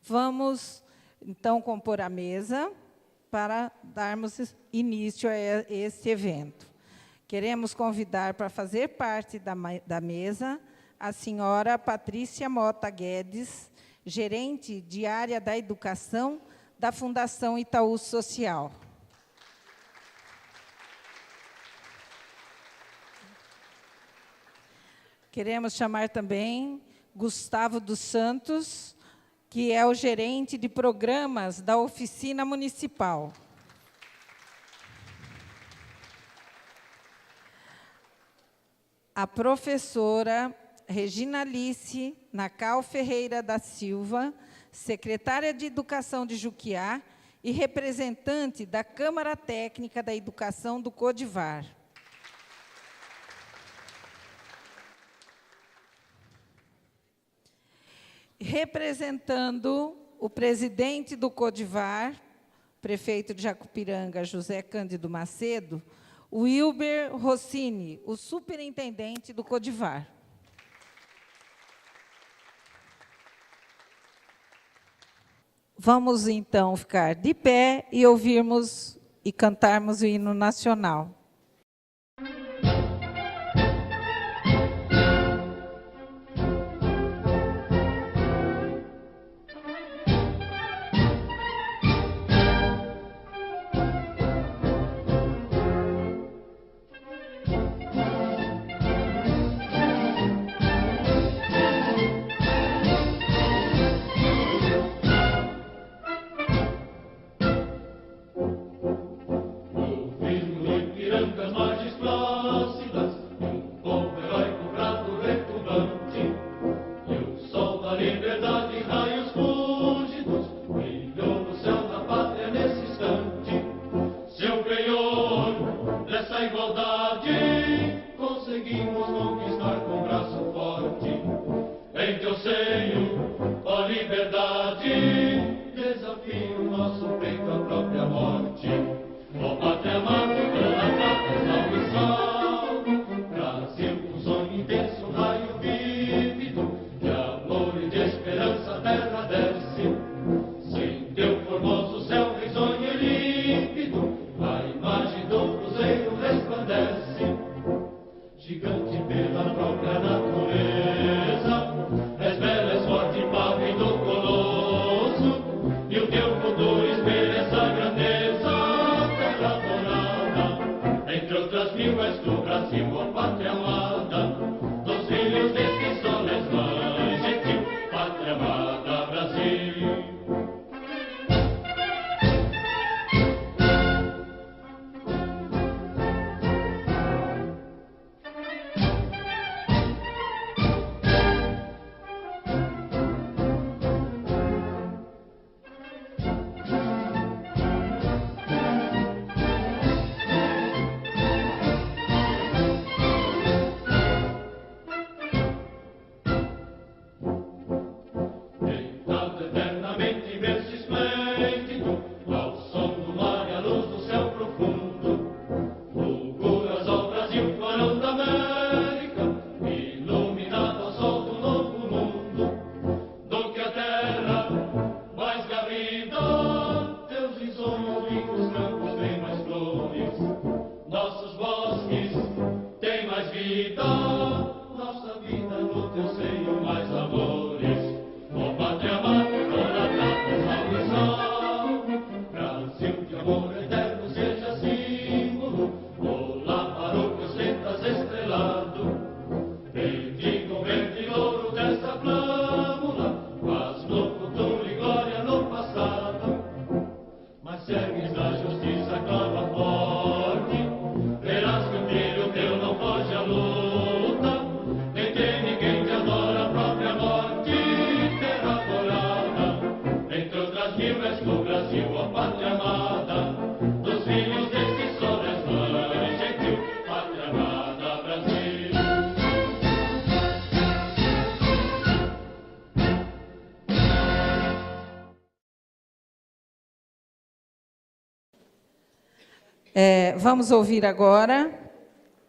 Vamos, então, compor a mesa para darmos início a este evento. Queremos convidar para fazer parte da mesa a senhora Patrícia Mota Guedes, gerente de área da educação da Fundação Itaú Social. Queremos chamar também Gustavo dos Santos, que é o gerente de programas da Oficina Municipal. A professora Regina Alice Nacal Ferreira da Silva, secretária de Educação de Juquiá e representante da Câmara Técnica da Educação do Codivar. Representando o presidente do Codivar, prefeito de Jacupiranga, José Cândido Macedo, o Wilber Rossini, o superintendente do Codivar. Vamos, então, ficar de pé e ouvirmos e cantarmos o hino nacional. Vamos ouvir agora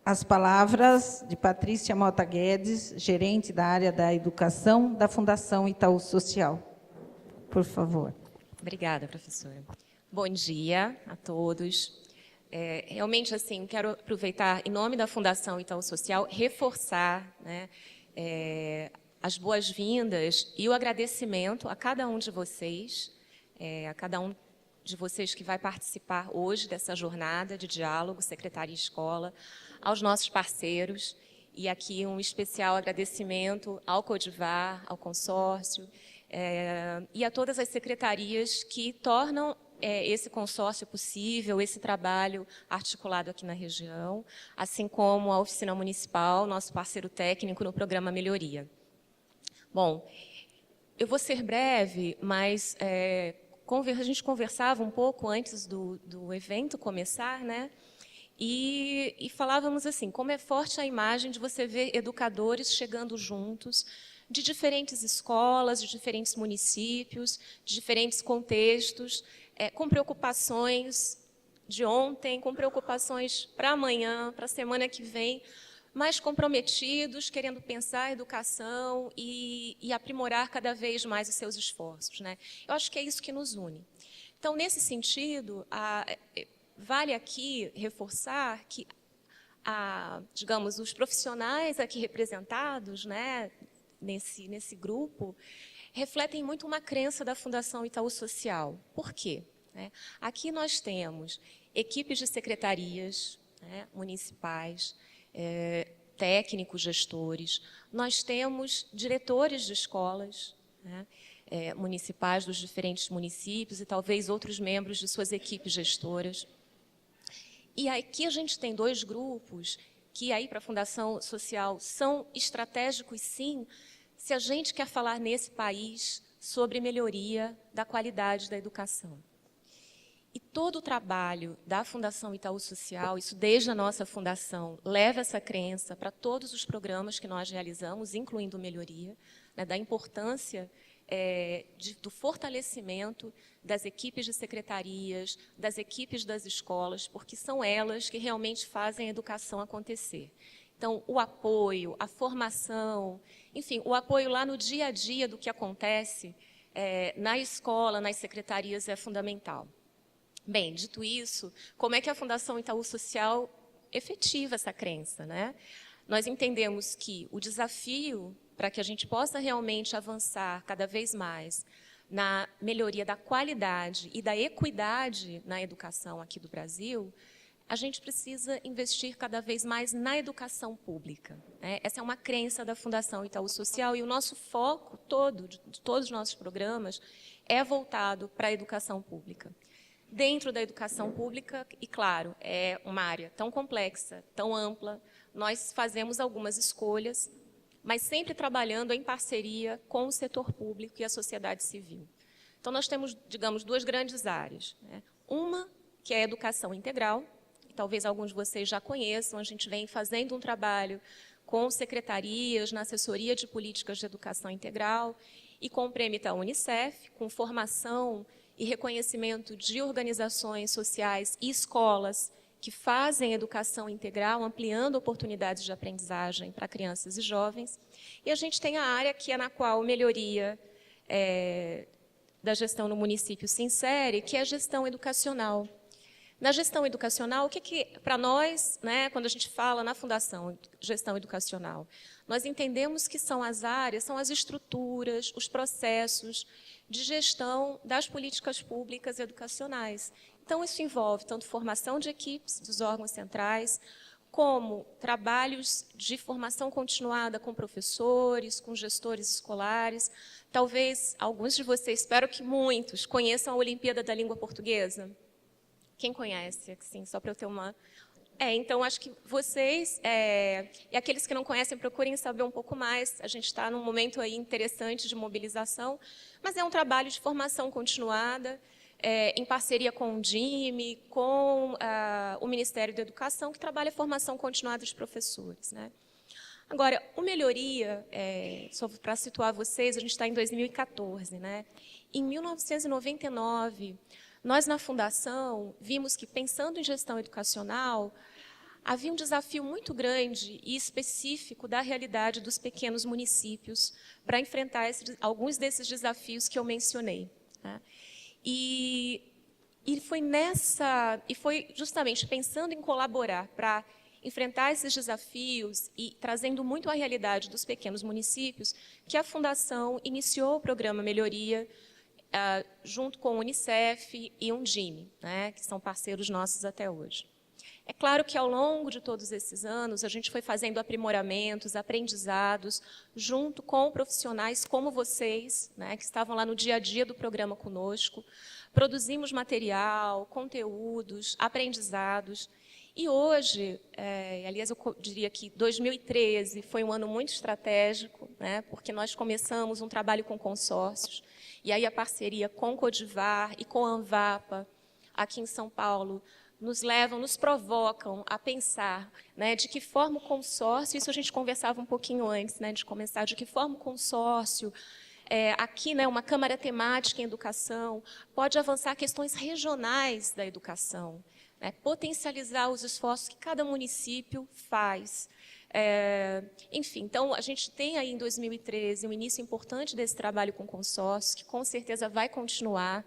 as palavras de Patrícia Mota Guedes, gerente da área da educação da Fundação Itaú Social. por favor. Obrigada, professora. Bom dia a todos. Realmente, assim, quero aproveitar, em nome da Fundação Itaú Social, reforçar, né, as boas-vindas e o agradecimento a cada um de vocês, que vai participar hoje dessa jornada de diálogo Secretaria e Escola, aos nossos parceiros, e aqui um especial agradecimento ao Codivar, ao consórcio, e a todas as secretarias que tornam esse consórcio possível, esse trabalho articulado aqui na região, assim como a Oficina Municipal, nosso parceiro técnico no programa Melhoria. Bom, eu vou ser breve, mas a gente conversava um pouco antes do evento começar, né? E falávamos assim, como é forte a imagem de você ver educadores chegando juntos, de diferentes escolas, de diferentes municípios, de diferentes contextos, com preocupações de ontem, com preocupações para amanhã, para a semana que vem, mais comprometidos, querendo pensar a educação e aprimorar cada vez mais os seus esforços, né? Eu acho que é isso que nos une. Então, nesse sentido, vale aqui reforçar que, digamos, os profissionais aqui representados, né, nesse grupo, refletem muito uma crença da Fundação Itaú Social. Por quê? Aqui nós temos equipes de secretarias, né, municipais, técnicos, gestores, nós temos diretores de escolas, né, municipais dos diferentes municípios e talvez outros membros de suas equipes gestoras. E aqui a gente tem dois grupos que aí para a Fundação Social são estratégicos, sim, se a gente quer falar nesse país sobre melhoria da qualidade da educação. E todo o trabalho da Fundação Itaú Social, isso desde a nossa fundação, leva essa crença para todos os programas que nós realizamos, incluindo Melhoria, né, da importância do fortalecimento das equipes de secretarias, das equipes das escolas, porque são elas que realmente fazem a educação acontecer. Então, o apoio, a formação, enfim, o apoio lá no dia a dia do que acontece na escola, nas secretarias é fundamental. Bem, dito isso, como é que a Fundação Itaú Social efetiva essa crença, né? Nós entendemos que o desafio para que a gente possa realmente avançar cada vez mais na melhoria da qualidade e da equidade na educação aqui do Brasil, a gente precisa investir cada vez mais na educação pública, né? Essa é uma crença da Fundação Itaú Social e o nosso foco todo, de todos os nossos programas, é voltado para a educação pública. Dentro da educação pública, e claro, é uma área tão complexa, tão ampla, nós fazemos algumas escolhas, mas sempre trabalhando em parceria com o setor público e a sociedade civil. Então, nós temos, digamos, duas grandes áreas, né? Uma, que é a educação integral, que talvez alguns de vocês já conheçam, a gente vem fazendo um trabalho com secretarias, na assessoria de políticas de educação integral, e com o Prêmio Itaú Unicef, com formação e reconhecimento de organizações sociais e escolas que fazem educação integral, ampliando oportunidades de aprendizagem para crianças e jovens. E a gente tem a área que é na qual Melhoria da gestão no município se insere, que é a gestão educacional. Na gestão educacional, o que para nós, né, quando a gente fala na Fundação Gestão Educacional, nós entendemos que são as áreas, são as estruturas, os processos de gestão das políticas públicas educacionais. Então, isso envolve tanto formação de equipes dos órgãos centrais, como trabalhos de formação continuada com professores, com gestores escolares. Talvez alguns de vocês, espero que muitos, conheçam a Olimpíada da Língua Portuguesa. Quem conhece? Sim, só para eu ter uma... então, acho que vocês, e aqueles que não conhecem, procurem saber um pouco mais. A gente está num momento aí interessante de mobilização, mas é um trabalho de formação continuada, em parceria com o DIME, com o Ministério da Educação, que trabalha a formação continuada dos professores, né? Agora, o Melhoria, só para situar vocês, a gente está em 2014, né? Em 1999, nós, na Fundação, vimos que, pensando em gestão educacional, havia um desafio muito grande e específico da realidade dos pequenos municípios para enfrentar alguns desses desafios que eu mencionei. né? E foi justamente pensando em colaborar para enfrentar esses desafios e trazendo muito a realidade dos pequenos municípios que a Fundação iniciou o programa Melhoria, junto com o Unicef e Undime, né, que são parceiros nossos até hoje. É claro que, ao longo de todos esses anos, a gente foi fazendo aprimoramentos, aprendizados, junto com profissionais como vocês, né, que estavam lá no dia a dia do programa conosco. Produzimos material, conteúdos, aprendizados. E hoje, aliás, eu diria que 2013 foi um ano muito estratégico, né, porque nós começamos um trabalho com consórcios, e aí a parceria com o Codivar e com a Anvapa, aqui em São Paulo, nos provocam a pensar, né, de que forma o consórcio, isso a gente conversava um pouquinho antes, né, de começar, de que forma o consórcio, aqui, né, uma Câmara Temática em Educação, pode avançar questões regionais da educação, né, potencializar os esforços que cada município faz. Enfim, então, a gente tem aí em 2013 um início importante desse trabalho com consórcios, que com certeza vai continuar.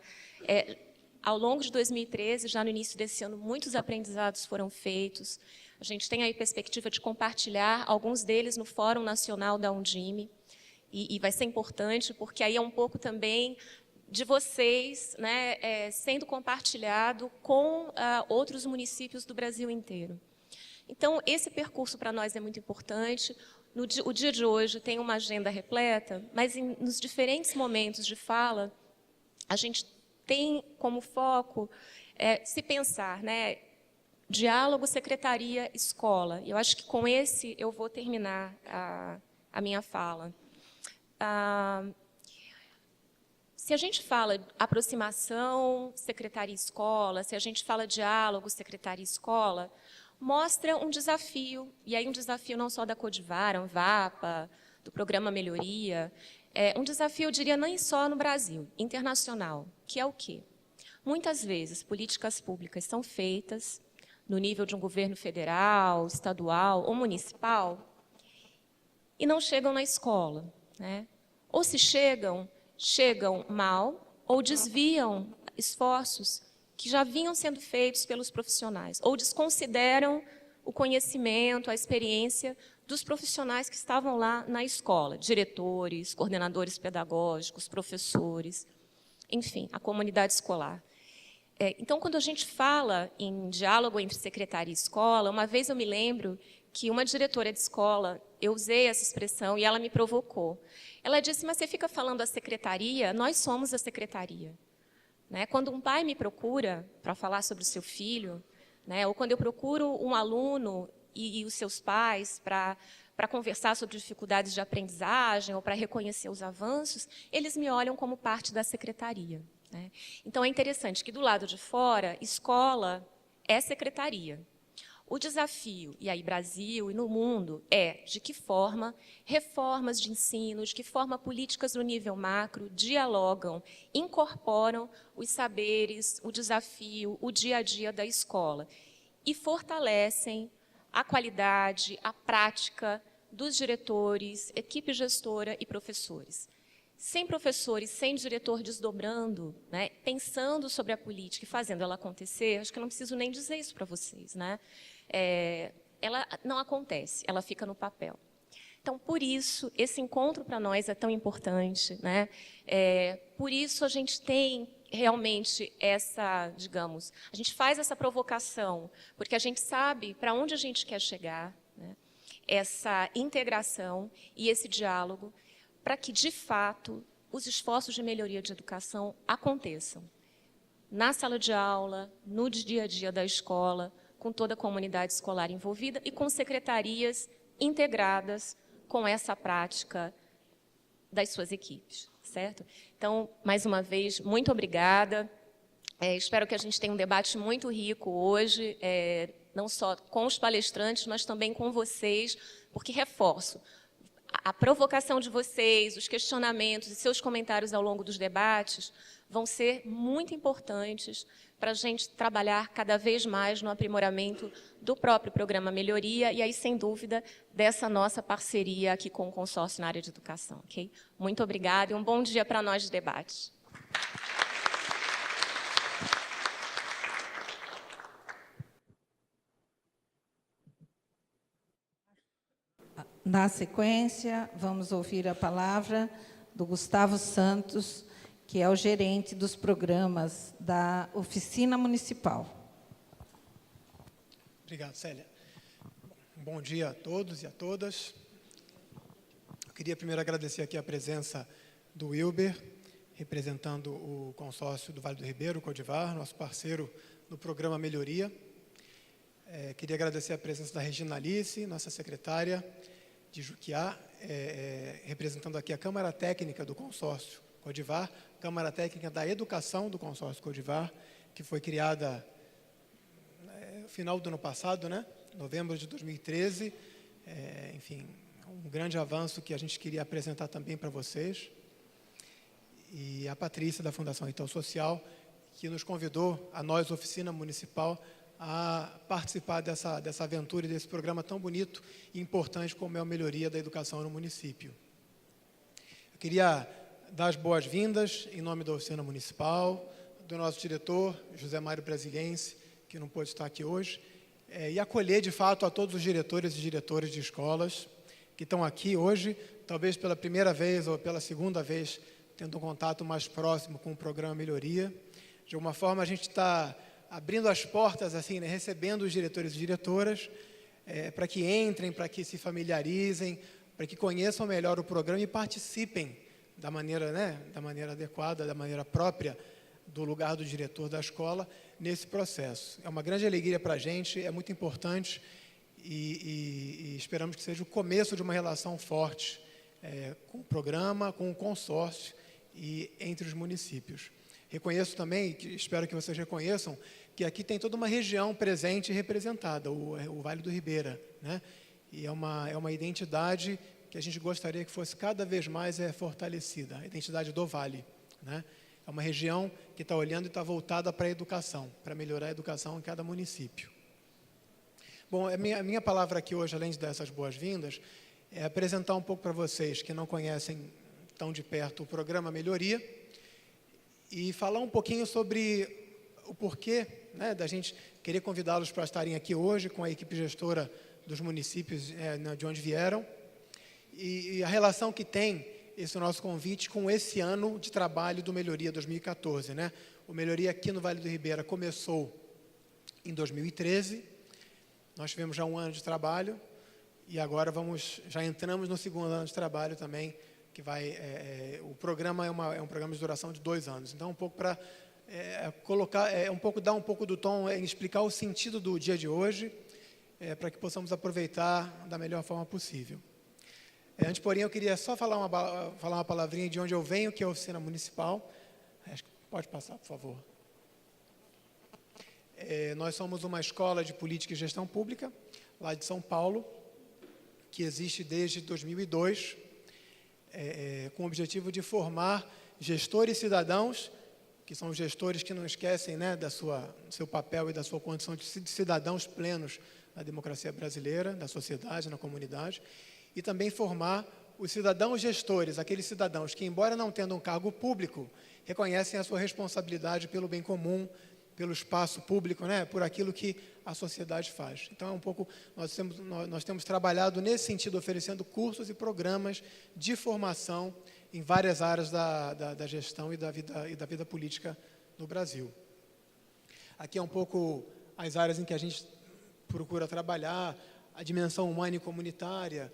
Ao longo de 2013, já no início desse ano, muitos aprendizados foram feitos. A gente tem aí perspectiva de compartilhar alguns deles no Fórum Nacional da Undime, e vai ser importante, porque aí é um pouco também de vocês, né, sendo compartilhado com outros municípios do Brasil inteiro. Então, esse percurso para nós é muito importante. O dia de hoje tem uma agenda repleta, mas nos diferentes momentos de fala, a gente tem como foco se pensar, né, diálogo, secretaria, escola. Eu acho que com esse eu vou terminar a minha fala. Se a gente fala aproximação, secretaria e escola, se a gente fala diálogo, secretaria e escola, mostra um desafio, e aí um desafio não só da Codivar, Anvapa, do Programa Melhoria, um desafio, eu diria, nem só no Brasil, internacional, que é o quê? Muitas vezes, políticas públicas são feitas no nível de um governo federal, estadual ou municipal e não chegam na escola, né? Ou se chegam mal ou desviam esforços que já vinham sendo feitos pelos profissionais, ou desconsideram o conhecimento, a experiência dos profissionais que estavam lá na escola, diretores, coordenadores pedagógicos, professores, enfim, a comunidade escolar. Então, quando a gente fala em diálogo entre secretaria e escola, uma vez eu me lembro que uma diretora de escola, eu usei essa expressão e ela me provocou. Ela disse, mas você fica falando a secretaria, nós somos a secretaria. Né? Quando um pai me procura para falar sobre o seu filho, né, ou quando eu procuro um aluno e os seus pais para conversar sobre dificuldades de aprendizagem ou para reconhecer os avanços, eles me olham como parte da secretaria. Né? Então, é interessante que, do lado de fora, escola é secretaria. O desafio, e aí Brasil e no mundo, é de que forma reformas de ensino, de que forma políticas no nível macro dialogam, incorporam os saberes, o desafio, o dia a dia da escola e fortalecem a qualidade, a prática dos diretores, equipe gestora e professores. Sem professores, sem diretor desdobrando, né, pensando sobre a política e fazendo ela acontecer, acho que eu não preciso nem dizer isso para vocês, né? Ela não acontece, ela fica no papel. Então, por isso, esse encontro para nós é tão importante, né? Por isso a gente tem realmente essa, digamos, a gente faz essa provocação, porque a gente sabe para onde a gente quer chegar, né? Essa integração e esse diálogo, para que, de fato, os esforços de melhoria de educação aconteçam. Na sala de aula, no dia a dia da escola, com toda a comunidade escolar envolvida e com secretarias integradas com essa prática das suas equipes, certo? Então, mais uma vez, muito obrigada. Espero que a gente tenha um debate muito rico hoje, não só com os palestrantes, mas também com vocês, porque, reforço, a provocação de vocês, os questionamentos e seus comentários ao longo dos debates vão ser muito importantes para a gente trabalhar cada vez mais no aprimoramento do próprio programa Melhoria e aí, sem dúvida, dessa nossa parceria aqui com o consórcio na área de educação. Okay? Muito obrigada e um bom dia para nós de debate. Na sequência, vamos ouvir a palavra do Gustavo Santos, que é o gerente dos programas da Oficina Municipal. Obrigado, Célia. Bom dia a todos e a todas. Eu queria primeiro agradecer aqui a presença do Wilber, representando o consórcio do Vale do Ribeira, Codivar, nosso parceiro no programa Melhoria. Queria agradecer a presença da Regina Alice, nossa secretária de Juquiá, representando aqui a Câmara Técnica do consórcio Codivar, Câmara Técnica da Educação do consórcio Codivar, que foi criada no final do ano passado, né? Novembro de 2013. Enfim, um grande avanço que a gente queria apresentar também para vocês. E a Patrícia, da Fundação Itaú Social, que nos convidou, a nós, Oficina Municipal, a participar dessa aventura e desse programa tão bonito e importante como é a melhoria da educação no município. Eu queria dar as boas-vindas, em nome da Oficina Municipal, do nosso diretor, José Mário Brasiliense, que não pôde estar aqui hoje, e acolher, de fato, a todos os diretores e diretoras de escolas que estão aqui hoje, talvez pela primeira vez ou pela segunda vez, tendo um contato mais próximo com o programa Melhoria. De alguma forma, a gente está abrindo as portas, assim, né, recebendo os diretores e diretoras, para que entrem, para que se familiarizem, para que conheçam melhor o programa e participem da maneira adequada, da maneira própria do lugar do diretor da escola nesse processo. É uma grande alegria para a gente, é muito importante e esperamos que seja o começo de uma relação forte com o programa, com o consórcio e entre os municípios. Reconheço também, espero que vocês reconheçam, que aqui tem toda uma região presente e representada, o Vale do Ribeira, né? E é uma identidade que a gente gostaria que fosse cada vez mais fortalecida, a identidade do Vale, né? É uma região que está olhando e está voltada para a educação, para melhorar a educação em cada município. Bom, a minha palavra aqui hoje, além de dar essas boas-vindas, é apresentar um pouco para vocês que não conhecem tão de perto o programa Melhoria e falar um pouquinho sobre o porquê, né, da gente querer convidá-los para estarem aqui hoje com a equipe gestora dos municípios de onde vieram e a relação que tem esse nosso convite com esse ano de trabalho do Melhoria 2014. Né? O Melhoria aqui no Vale do Ribeira começou em 2013, nós tivemos já um ano de trabalho e agora já entramos no segundo ano de trabalho também, que vai, o programa é um programa de duração de 2 anos. Então, um pouco para dar um pouco do tom, explicar o sentido do dia de hoje, para que possamos aproveitar da melhor forma possível. Antes, porém, eu queria só falar uma palavrinha de onde eu venho, que é a Oficina Municipal. Acho que pode passar, por favor. Nós somos uma escola de política e gestão pública, lá de São Paulo, que existe desde 2002, com o objetivo de formar gestores cidadãos, que são gestores que não esquecem, né, do seu papel e da sua condição de cidadãos plenos na democracia brasileira, da sociedade, na comunidade, e também formar os cidadãos gestores, aqueles cidadãos que, embora não tendo um cargo público, reconhecem a sua responsabilidade pelo bem comum, pelo espaço público, né, por aquilo que a sociedade faz. Então, é um pouco, nós temos trabalhado nesse sentido, oferecendo cursos e programas de formação em várias áreas da gestão e da vida política no Brasil. Aqui é um pouco as áreas em que a gente procura trabalhar, a dimensão humana e comunitária,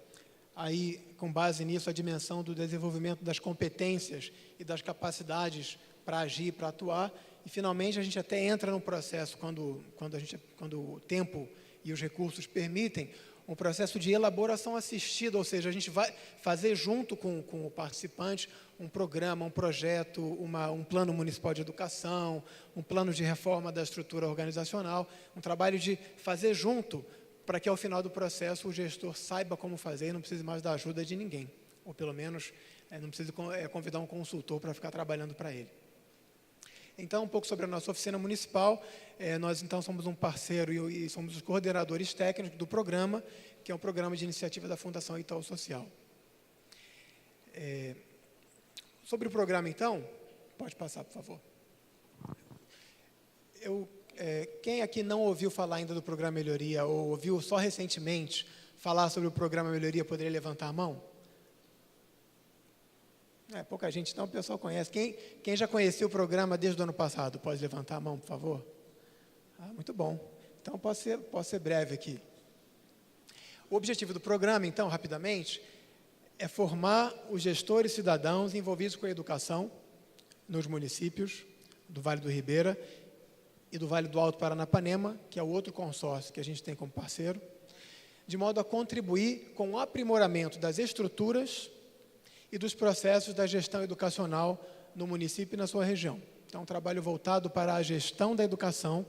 aí, com base nisso, a dimensão do desenvolvimento das competências e das capacidades para agir, para atuar, e, finalmente, a gente até entra no processo, quando o tempo e os recursos permitem, um processo de elaboração assistida, ou seja, a gente vai fazer junto com o participante um programa, um projeto, um plano municipal de educação, um plano de reforma da estrutura organizacional, um trabalho de fazer junto, para que, ao final do processo, o gestor saiba como fazer e não precise mais da ajuda de ninguém, ou, pelo menos, não precise convidar um consultor para ficar trabalhando para ele. Então, um pouco sobre a nossa oficina municipal. Nós, então, somos um parceiro e somos os coordenadores técnicos do programa, que é um programa de iniciativa da Fundação Itaú Social. Sobre o programa, então, pode passar, por favor. Quem aqui não ouviu falar ainda do programa Melhoria, ou ouviu só recentemente falar sobre o programa Melhoria poderia levantar a mão? Pouca gente, então o pessoal conhece. Quem já conhecia o programa desde o ano passado, pode levantar a mão, por favor? Muito bom. Então, posso ser breve aqui. O objetivo do programa, então, rapidamente, é formar os gestores cidadãos envolvidos com a educação nos municípios do Vale do Ribeira e do Vale do Alto Paranapanema, que é o outro consórcio que a gente tem como parceiro, de modo a contribuir com o aprimoramento das estruturas e dos processos da gestão educacional no município e na sua região. Então, um trabalho voltado para a gestão da educação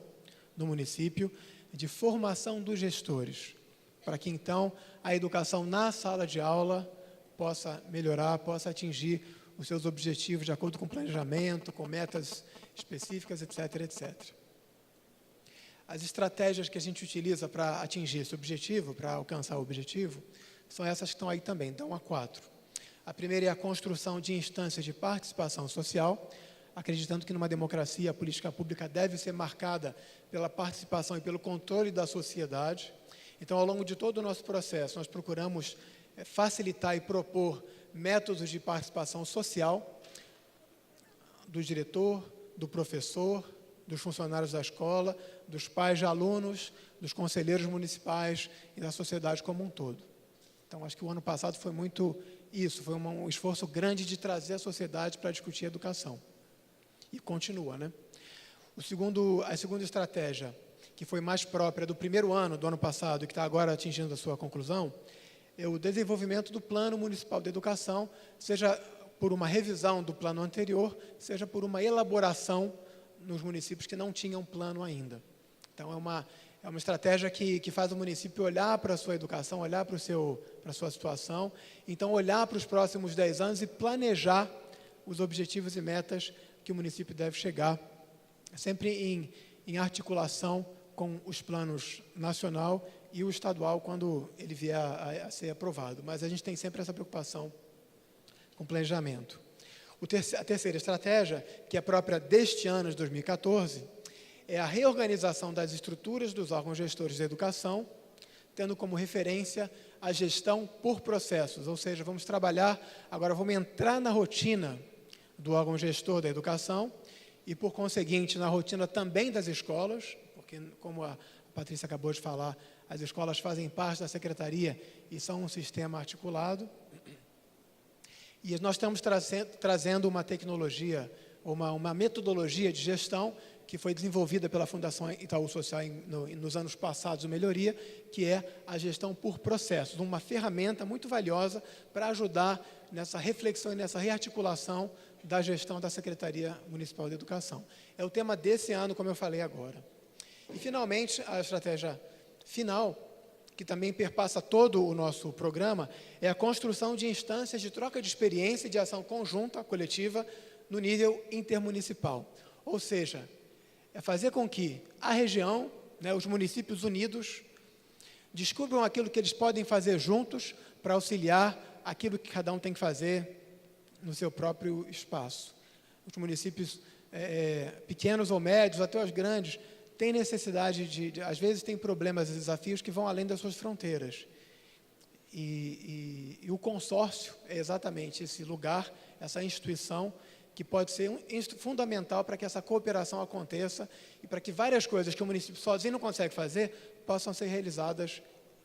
no município, de formação dos gestores, para que, então, a educação na sala de aula possa melhorar, possa atingir os seus objetivos de acordo com o planejamento, com metas específicas, etc., etc. As estratégias que a gente utiliza para atingir esse objetivo, para alcançar o objetivo, são essas que estão aí também, então há 4. A primeira é a construção de instâncias de participação social, acreditando que numa democracia a política pública deve ser marcada pela participação e pelo controle da sociedade. Então, ao longo de todo o nosso processo, nós procuramos facilitar e propor métodos de participação social do diretor, do professor, dos funcionários da escola, dos pais de alunos, dos conselheiros municipais e da sociedade como um todo. Então, acho que o ano passado foi muito isso, foi um esforço grande de trazer a sociedade para discutir a educação. E continua, né? A segunda estratégia, que foi mais própria do primeiro ano do ano passado e que está agora atingindo a sua conclusão, é o desenvolvimento do Plano Municipal de Educação, seja por uma revisão do plano anterior, seja por uma elaboração nos municípios que não tinham plano ainda. Então, é uma estratégia que faz o município olhar para a sua educação, olhar para a sua situação, então olhar para os próximos 10 anos e planejar os objetivos e metas que o município deve chegar, sempre em articulação com os planos nacional e o estadual, quando ele vier a ser aprovado. Mas a gente tem sempre essa preocupação com o planejamento. A terceira estratégia, que é própria deste ano de 2014, é a reorganização das estruturas dos órgãos gestores da educação, tendo como referência a gestão por processos, ou seja, vamos entrar na rotina do órgão gestor da educação e, por conseguinte, na rotina também das escolas, porque, como a Patrícia acabou de falar, as escolas fazem parte da secretaria e são um sistema articulado. E nós estamos trazendo uma tecnologia, uma metodologia de gestão que foi desenvolvida pela Fundação Itaú Social nos anos passados, o Melhoria, que é a gestão por processos, uma ferramenta muito valiosa para ajudar nessa reflexão e nessa rearticulação da gestão da Secretaria Municipal de Educação. É o tema desse ano, como eu falei agora. E, finalmente, a estratégia final, que também perpassa todo o nosso programa, é a construção de instâncias de troca de experiência e de ação conjunta, coletiva, no nível intermunicipal. Ou seja, é fazer com que a região, os municípios unidos, descubram aquilo que eles podem fazer juntos para auxiliar aquilo que cada um tem que fazer no seu próprio espaço. Os municípios pequenos ou médios, até os grandes, têm necessidade às vezes têm problemas e desafios que vão além das suas fronteiras. E o consórcio é exatamente esse lugar, essa instituição, que pode ser fundamental para que essa cooperação aconteça e para que várias coisas que o município sozinho não consegue fazer, possam ser realizadas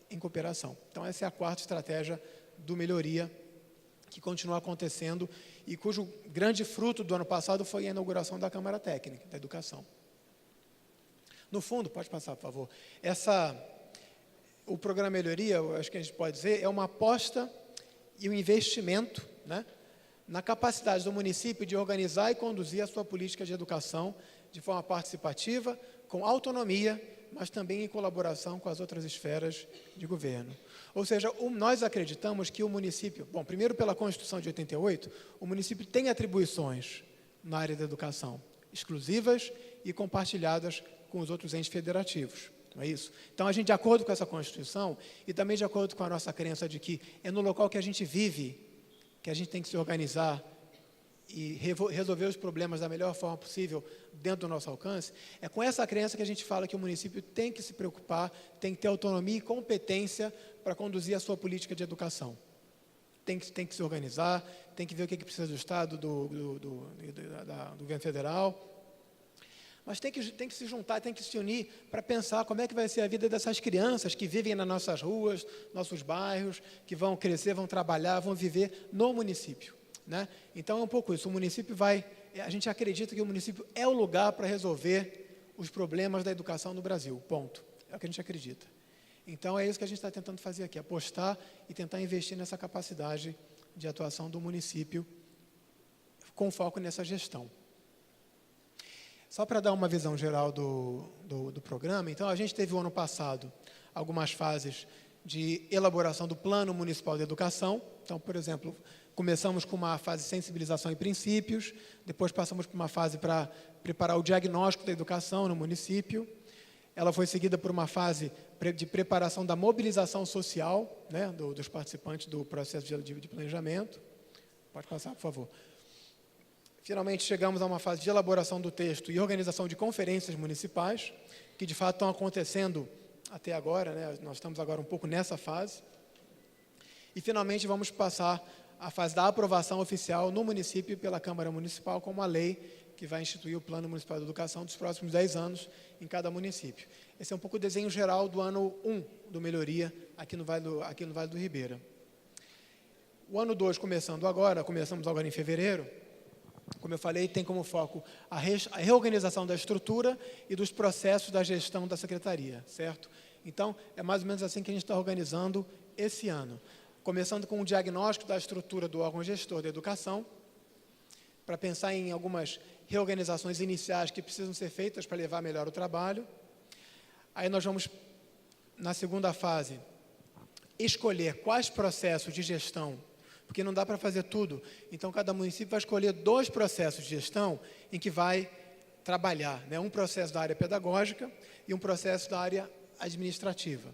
em cooperação. Então, essa é a quarta estratégia do Melhoria, que continua acontecendo e cujo grande fruto do ano passado foi a inauguração da Câmara Técnica da Educação. No fundo, pode passar, por favor, o programa Melhoria, eu acho que a gente pode dizer, é uma aposta e um investimento, na capacidade do município de organizar e conduzir a sua política de educação de forma participativa, com autonomia, mas também em colaboração com as outras esferas de governo. Ou seja, nós acreditamos que o município, primeiro pela Constituição de 88, o município tem atribuições na área da educação, exclusivas e compartilhadas com os outros entes federativos. Não é isso? Então, a gente, de acordo com essa Constituição, e também de acordo com a nossa crença de que é no local que a gente vive, que a gente tem que se organizar e resolver os problemas da melhor forma possível dentro do nosso alcance, é com essa crença que a gente fala que o município tem que se preocupar, tem que ter autonomia e competência para conduzir a sua política de educação. Tem que se organizar, tem que ver o que precisa do Estado, do governo federal, mas tem que se juntar, tem que se unir para pensar como é que vai ser a vida dessas crianças que vivem nas nossas ruas, nossos bairros, que vão crescer, vão trabalhar, vão viver no município, né? Então, é um pouco isso. O município a gente acredita que o município é o lugar para resolver os problemas da educação no Brasil, ponto. É o que a gente acredita. Então, é isso que a gente está tentando fazer aqui, apostar e tentar investir nessa capacidade de atuação do município com foco nessa gestão. Só para dar uma visão geral do programa, então, a gente teve o ano passado algumas fases de elaboração do Plano Municipal de Educação. Então, por exemplo, começamos com uma fase de sensibilização e princípios, depois passamos por uma fase para preparar o diagnóstico da educação no município. Ela foi seguida por uma fase de preparação da mobilização social, né, dos participantes do processo de planejamento. Pode passar, por favor. Finalmente, chegamos a uma fase de elaboração do texto e organização de conferências municipais, que, de fato, estão acontecendo até agora, né? Nós estamos agora um pouco nessa fase. E, finalmente, vamos passar à fase da aprovação oficial no município pela Câmara Municipal, como a lei que vai instituir o Plano Municipal de Educação dos próximos 10 anos em cada município. Esse é um pouco o desenho geral do ano 1 do Melhoria, aqui no Vale do Ribeira. O ano 2, começamos agora em fevereiro. Como eu falei, tem como foco a reorganização da estrutura e dos processos da gestão da Secretaria, certo? Então, é mais ou menos assim que a gente está organizando esse ano. Começando com um diagnóstico da estrutura do órgão gestor da educação, para pensar em algumas reorganizações iniciais que precisam ser feitas para levar melhor o trabalho. Aí nós vamos, na segunda fase, escolher quais processos de gestão, porque não dá para fazer tudo. Então, cada município vai escolher 2 processos de gestão em que vai trabalhar, né? Um processo da área pedagógica e um processo da área administrativa.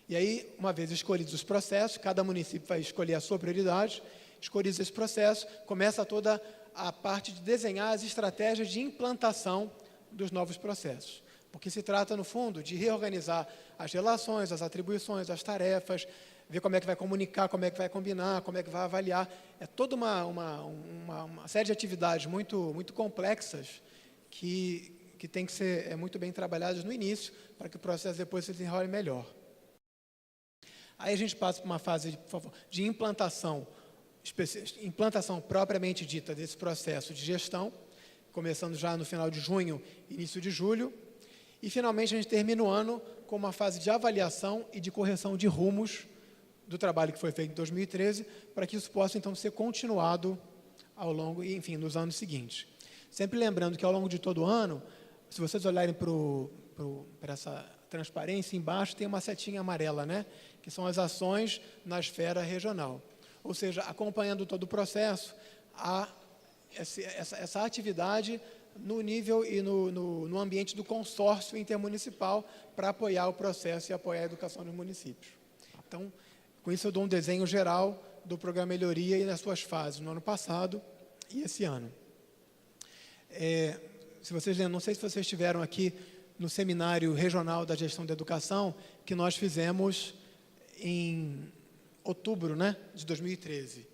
E aí, uma vez escolhidos os processos, cada município vai escolher a sua prioridade, escolhidos esse processo, começa toda a parte de desenhar as estratégias de implantação dos novos processos. Porque se trata, no fundo, de reorganizar as relações, as atribuições, as tarefas, ver como é que vai comunicar, como é que vai combinar, como é que vai avaliar. É toda uma série de atividades muito complexas que tem que ser muito bem trabalhadas no início, para que o processo depois se desenrole melhor. Aí a gente passa por uma fase, por favor, de implantação propriamente dita desse processo de gestão, começando já no final de junho, início de julho, e finalmente a gente termina o ano com uma fase de avaliação e de correção de rumos do trabalho que foi feito em 2013, para que isso possa, então, ser continuado ao longo, enfim, nos anos seguintes. Sempre lembrando que, ao longo de todo o ano, se vocês olharem para essa transparência, embaixo tem uma setinha amarela, né? Que são as ações na esfera regional. Ou seja, acompanhando todo o processo, essa atividade no nível e no ambiente do consórcio intermunicipal para apoiar o processo e apoiar a educação nos municípios. Então, com isso eu dou um desenho geral do programa Melhoria e das suas fases no ano passado e esse ano. Se vocês lembram, não sei se vocês estiveram aqui no Seminário Regional da Gestão da Educação, que nós fizemos em outubro, né, de 2013.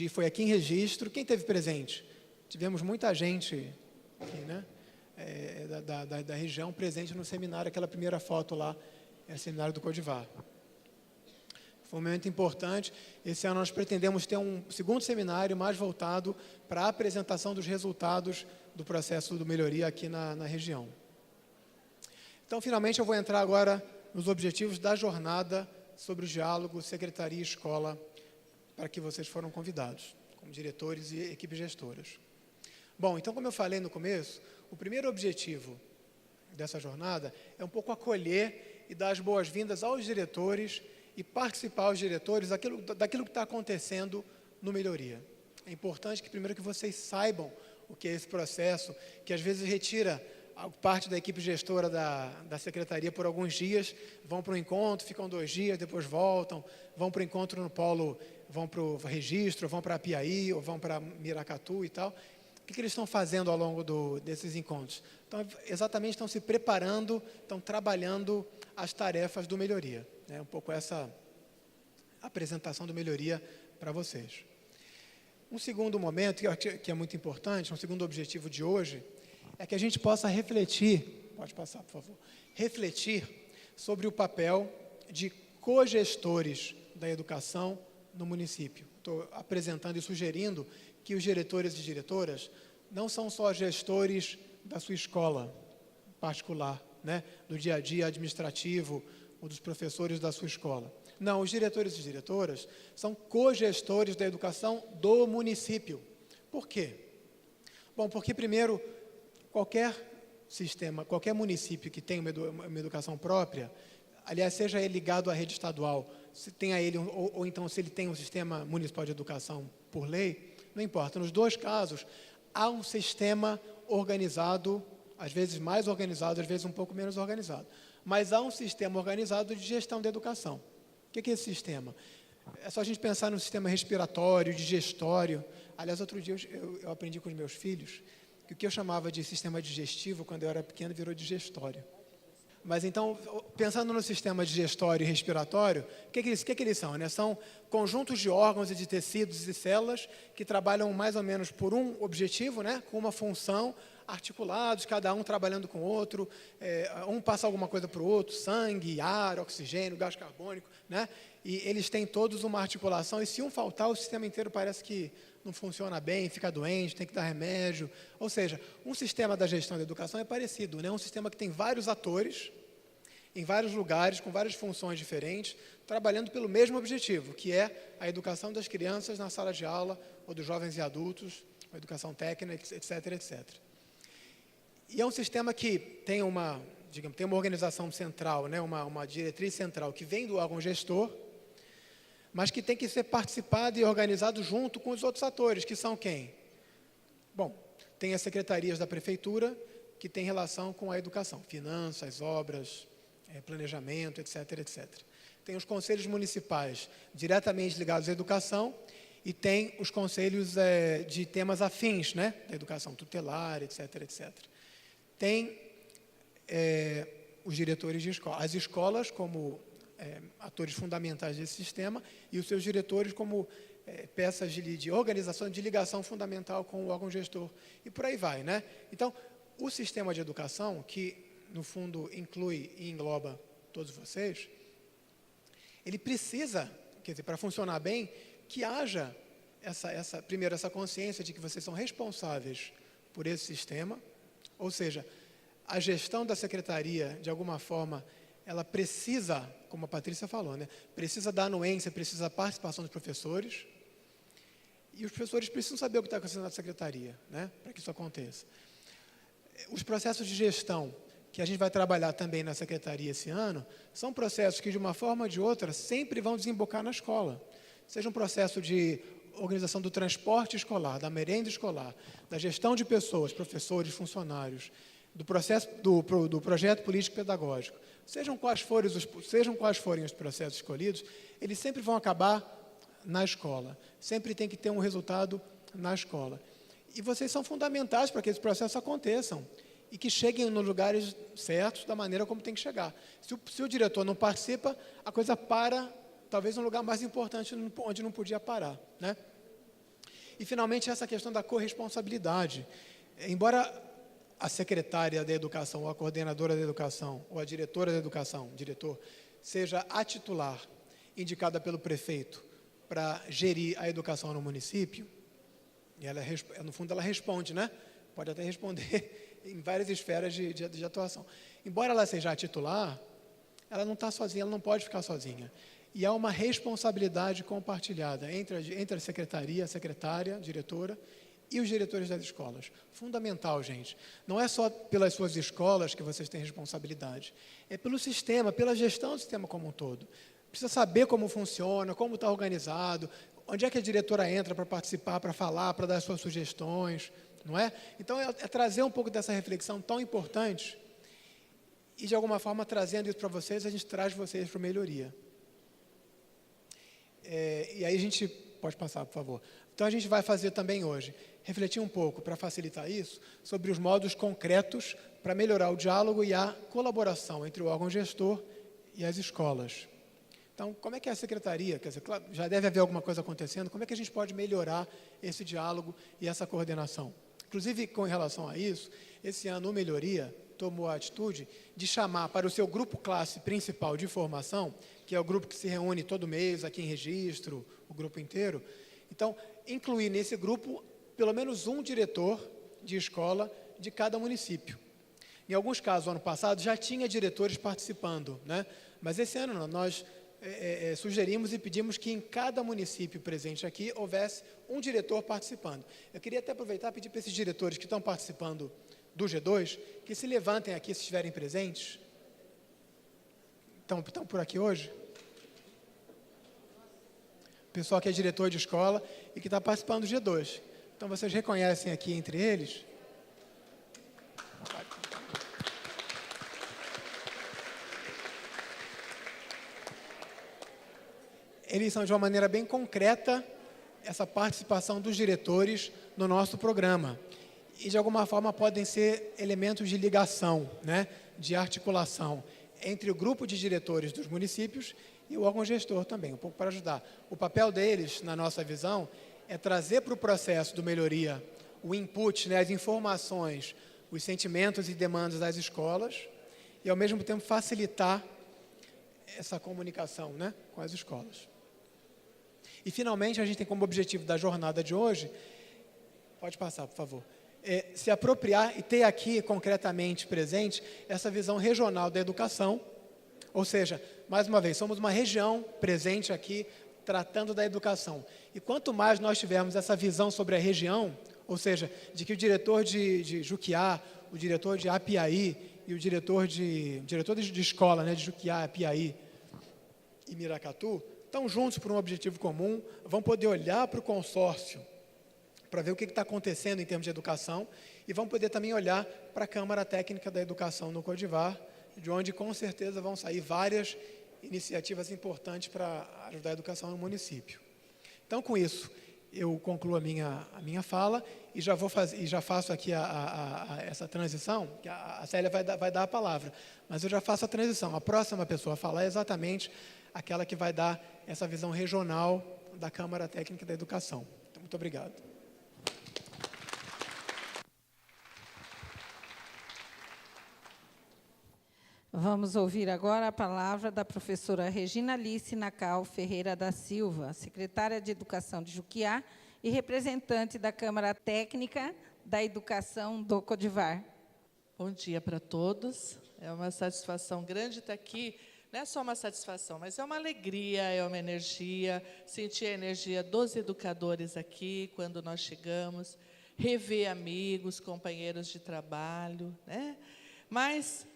Foi aqui em Registro. Quem teve presente? Tivemos muita gente aqui, né, da região presente no seminário, aquela primeira foto lá, é o Seminário do Codivar. Foi um momento importante. Esse ano nós pretendemos ter um segundo seminário mais voltado para a apresentação dos resultados do processo do Melhoria aqui na região. Então, finalmente, eu vou entrar agora nos objetivos da jornada sobre o diálogo Secretaria e Escola, para que vocês foram convidados, como diretores e equipes gestoras. Bom, então, como eu falei no começo, o primeiro objetivo dessa jornada é um pouco acolher e dar as boas-vindas aos diretores e participar aos diretores daquilo que está acontecendo no Melhoria. É importante que, primeiro, que vocês saibam o que é esse processo, que às vezes retira parte da equipe gestora da secretaria por alguns dias, vão para o encontro, ficam 2 dias, depois voltam, vão para o encontro no polo vão para o registro, ou vão para Apiaí, ou vão para Miracatu e tal. O que eles estão fazendo ao longo desses encontros? Então, exatamente estão se preparando, estão trabalhando as tarefas do Melhoria. Um pouco essa apresentação do Melhoria para vocês. Um segundo momento, que é muito importante, um segundo objetivo de hoje, é que a gente possa refletir, pode passar, por favor, refletir sobre o papel de cogestores da educação no município. Estou apresentando e sugerindo que os diretores e diretoras não são só gestores da sua escola particular, do dia a dia administrativo ou dos professores da sua escola. Não, os diretores e diretoras são cogestores da educação do município. Por quê? Bom, porque primeiro, qualquer sistema, qualquer município que tenha uma educação própria, aliás, seja ele ligado à rede estadual, se tenha ele, ou então se ele tem um sistema municipal de educação por lei, não importa. Nos dois casos, há um sistema organizado, às vezes mais organizado, às vezes um pouco menos organizado. Mas há um sistema organizado de gestão da educação. O que é esse sistema? É só a gente pensar no sistema respiratório, digestório. Aliás, outro dia eu aprendi com os meus filhos que o que eu chamava de sistema digestivo, quando eu era pequeno, virou digestório. Mas então, pensando no sistema digestório e respiratório, o que eles são? São conjuntos de órgãos e de tecidos e células que trabalham mais ou menos por um objetivo, com uma função, articulados, cada um trabalhando com o outro, um passa alguma coisa para o outro, sangue, ar, oxigênio, gás carbônico, e eles têm todos uma articulação, e se um faltar, o sistema inteiro parece que não funciona bem, fica doente, tem que dar remédio. Ou seja, um sistema da gestão da educação é parecido, um sistema que tem vários atores, em vários lugares, com várias funções diferentes, trabalhando pelo mesmo objetivo, que é a educação das crianças na sala de aula, ou dos jovens e adultos, a educação técnica, etc., etc. E é um sistema que tem uma organização central, uma diretriz central, que vem do órgão gestor, mas que tem que ser participado e organizado junto com os outros atores, que são quem? Bom, tem as secretarias da prefeitura, que tem relação com a educação, finanças, obras, planejamento, etc., etc. Tem os conselhos municipais diretamente ligados à educação e tem os conselhos de temas afins, da educação tutelar, etc., etc. Tem os diretores de escola, as escolas como atores fundamentais desse sistema e os seus diretores como peças de organização, de ligação fundamental com o órgão gestor, e por aí vai, Então, o sistema de educação, que no fundo inclui e engloba todos vocês, ele precisa, para funcionar bem, que haja primeiro essa consciência de que vocês são responsáveis por esse sistema, ou seja, a gestão da secretaria, de alguma forma, ela precisa, como a Patrícia falou, precisa da anuência, precisa da participação dos professores, e os professores precisam saber o que está acontecendo na secretaria, para que isso aconteça. Os processos de gestão que a gente vai trabalhar também na secretaria esse ano, são processos que, de uma forma ou de outra, sempre vão desembocar na escola. Seja um processo de organização do transporte escolar, da merenda escolar, da gestão de pessoas, professores, funcionários, do processo do projeto político-pedagógico. Sejam quais forem os processos escolhidos, eles sempre vão acabar na escola. Sempre tem que ter um resultado na escola. E vocês são fundamentais para que esses processos aconteçam e que cheguem nos lugares certos, da maneira como tem que chegar. Se o diretor não participa, a coisa para, talvez, no lugar mais importante, onde não podia parar. E, finalmente, essa questão da corresponsabilidade. Embora a secretária da educação, ou a coordenadora da educação, ou a diretora da educação, diretor, seja a titular, indicada pelo prefeito, para gerir a educação no município, e ela, no fundo, ela responde, Pode até responder em várias esferas de atuação. Embora ela seja a titular, ela não está sozinha, ela não pode ficar sozinha. E há uma responsabilidade compartilhada entre a secretaria, a secretária, a diretora, e os diretores das escolas. Fundamental, gente. Não é só pelas suas escolas que vocês têm responsabilidade. É pelo sistema, pela gestão do sistema como um todo. Precisa saber como funciona, como está organizado, onde é que a diretora entra para participar, para falar, para dar suas sugestões, não é? Então, é trazer um pouco dessa reflexão tão importante e, de alguma forma, trazendo isso para vocês, a gente traz vocês para a melhoria. E aí a gente... Pode passar, por favor. Então, a gente vai fazer também hoje, refletir um pouco, para facilitar isso, sobre os modos concretos para melhorar o diálogo e a colaboração entre o órgão gestor e as escolas. Então, como é que a secretaria, quer dizer, claro, já deve haver alguma coisa acontecendo, como é que a gente pode melhorar esse diálogo e essa coordenação? Inclusive, com relação a isso, esse ano o Melhoria tomou a atitude de chamar para o seu grupo classe principal de formação, que é o grupo que se reúne todo mês aqui em Registro, o grupo inteiro. Então, incluir nesse grupo pelo menos um diretor de escola de cada município. Em alguns casos, ano passado, já tinha diretores participando, né? Mas esse ano não, nós sugerimos e pedimos que em cada município presente aqui houvesse um diretor participando. Eu queria até aproveitar e pedir para esses diretores que estão participando do G2, que se levantem aqui se estiverem presentes. Estão por aqui hoje? O pessoal que é diretor de escola e que está participando do G2. Então, vocês reconhecem aqui entre eles? Eles são, de uma maneira bem concreta, essa participação dos diretores no nosso programa. E, de alguma forma, podem ser elementos de ligação, né, de articulação entre o grupo de diretores dos municípios e o órgão gestor também, um pouco para ajudar. O papel deles, na nossa visão, é trazer para o processo do Melhoria o input, né, as informações, os sentimentos e demandas das escolas e, ao mesmo tempo, facilitar essa comunicação, né, com as escolas. E, finalmente, a gente tem como objetivo da jornada de hoje, pode passar, por favor, se apropriar e ter aqui, concretamente presente, essa visão regional da educação, ou seja, mais uma vez, somos uma região presente aqui, tratando da educação. E quanto mais nós tivermos essa visão sobre a região, ou seja, de que o diretor de Juquiá, o diretor de Apiaí e o diretor de escola, né, de Juquiá, Apiaí e Miracatu, estão juntos por um objetivo comum, vão poder olhar para o consórcio para ver o que está acontecendo em termos de educação e vão poder também olhar para a Câmara Técnica da Educação no Codivar, de onde, com certeza, vão sair várias iniciativas importantes para ajudar a educação no município. Então, com isso, eu concluo a minha fala e já faço aqui essa transição, que a Célia vai dar a palavra, mas eu já faço a transição. A próxima pessoa a falar é exatamente aquela que vai dar essa visão regional da Câmara Técnica da Educação. Então, muito obrigado. Vamos ouvir agora a palavra da professora Regina Alice Nacal Ferreira da Silva, secretária de Educação de Juquiá e representante da Câmara Técnica da Educação do Codivar. Bom dia para todos. É uma satisfação grande estar aqui. Não é só uma satisfação, mas é uma alegria, é uma energia. Sentir a energia dos educadores aqui, quando nós chegamos. Rever amigos, companheiros de trabalho, né? Mas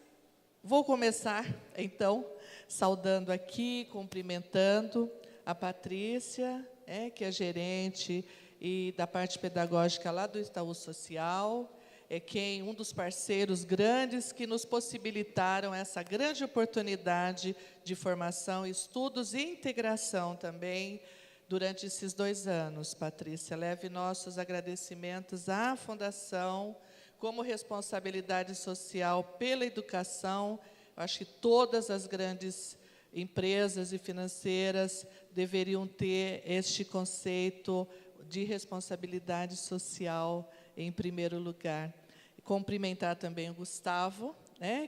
vou começar, então, saudando aqui, cumprimentando a Patrícia, que é gerente e da parte pedagógica lá do Itaú Social, um dos parceiros grandes que nos possibilitaram essa grande oportunidade de formação, estudos e integração também durante esses 2 anos. Patrícia, leve nossos agradecimentos à Fundação, como responsabilidade social pela educação. Eu acho que todas as grandes empresas e financeiras deveriam ter este conceito de responsabilidade social em primeiro lugar. Cumprimentar também o Gustavo,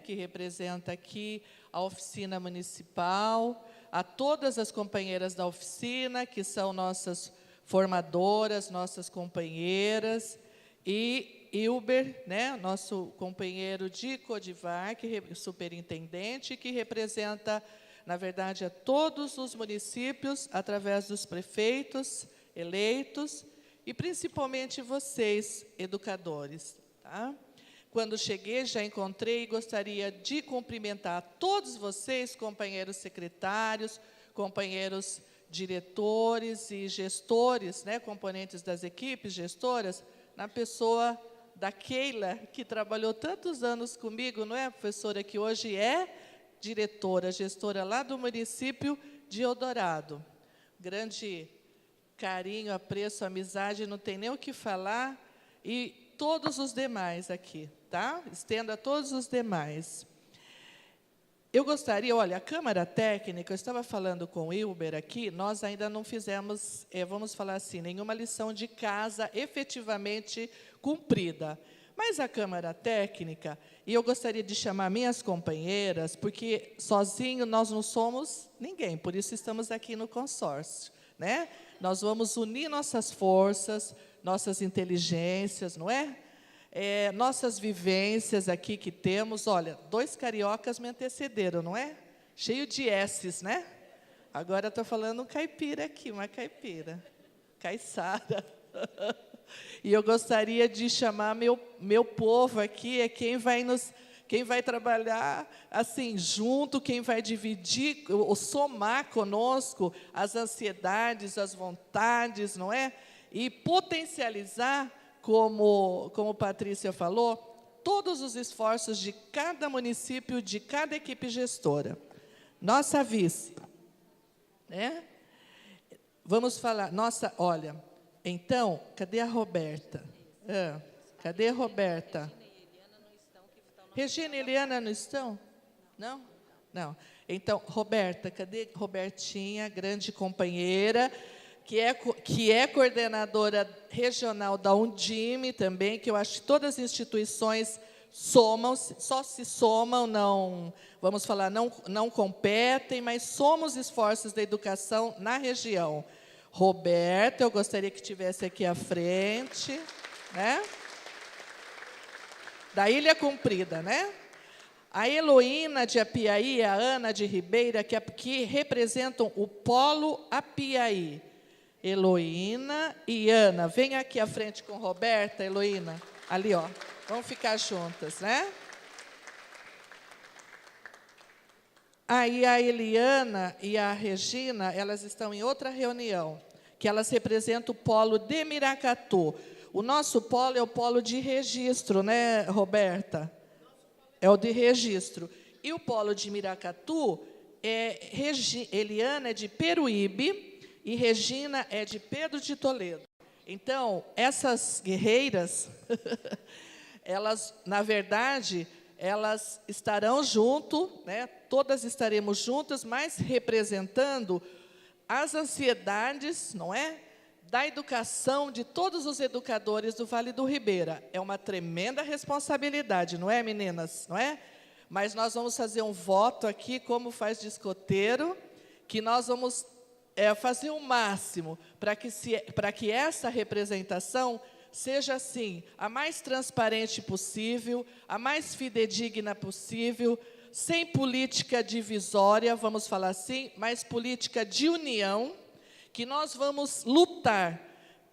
que representa aqui a oficina municipal, a todas as companheiras da oficina, que são nossas formadoras, nossas companheiras, e Ilber, nosso companheiro de Codivar, superintendente, que representa, na verdade, a todos os municípios, através dos prefeitos eleitos, e principalmente vocês, educadores. Tá? Quando cheguei, já encontrei e gostaria de cumprimentar todos vocês, companheiros secretários, companheiros diretores e gestores, componentes das equipes gestoras, na pessoa da Keila, que trabalhou tantos anos comigo, não é, professora, que hoje é diretora, gestora lá do município de Eldorado. grande carinho, apreço, amizade, não tem nem o que falar, e todos os demais aqui, tá? Estendo a todos os demais. Eu gostaria, olha, a Câmara Técnica, eu estava falando com o Wilber aqui, nós ainda não fizemos, vamos falar assim, nenhuma lição de casa efetivamente cumprida. Mas a Câmara Técnica, e eu gostaria de chamar minhas companheiras, porque sozinho nós não somos ninguém, por isso estamos aqui no consórcio, né? Nós vamos unir nossas forças, nossas inteligências, não é? Nossas vivências aqui que temos, olha, 2 cariocas me antecederam, não é? Cheio de S's, né? Agora estou falando um caipira aqui, uma caipira, caiçara. E eu gostaria de chamar meu povo aqui, quem vai trabalhar assim junto, quem vai dividir, ou somar conosco as ansiedades, as vontades, não é? E potencializar, como Patrícia falou, todos os esforços de cada município, de cada equipe gestora. Nossa vice, né? Vamos falar, olha, então, cadê a Roberta? Cadê a Roberta? Regina e Eliana não estão? Não? Não. Então, Roberta, cadê Robertinha, grande companheira, que é coordenadora regional da Undime também, que eu acho que todas as instituições só se somam, não, vamos falar, não competem, mas somos esforços da educação na região. Roberta, eu gostaria que estivesse aqui à frente, né? Da Ilha Comprida, né? A Heloína de Apiaí e a Ana de Ribeira, que representam o Polo Apiaí. Heloína e Ana, vem aqui à frente com Roberta, Heloína, ali, ó, vamos ficar juntas, né? Aí a Eliana e a Regina, elas estão em outra reunião, que elas representam o polo de Miracatu. O nosso polo é o polo de registro, né, Roberta? É o de registro. E o polo de Miracatu, Eliana é de Peruíbe, e Regina é de Pedro de Toledo. Então, essas guerreiras, elas, na verdade, elas estarão junto, né? Todas estaremos juntas, mas representando as ansiedades, não é? Da educação de todos os educadores do Vale do Ribeira. É uma tremenda responsabilidade, não é, meninas? Não é? Mas nós vamos fazer um voto aqui, como faz de escoteiro, que nós vamos fazer o máximo para que essa representação seja, assim, a mais transparente possível, a mais fidedigna possível, sem política divisória, vamos falar assim, mas política de união, que nós vamos lutar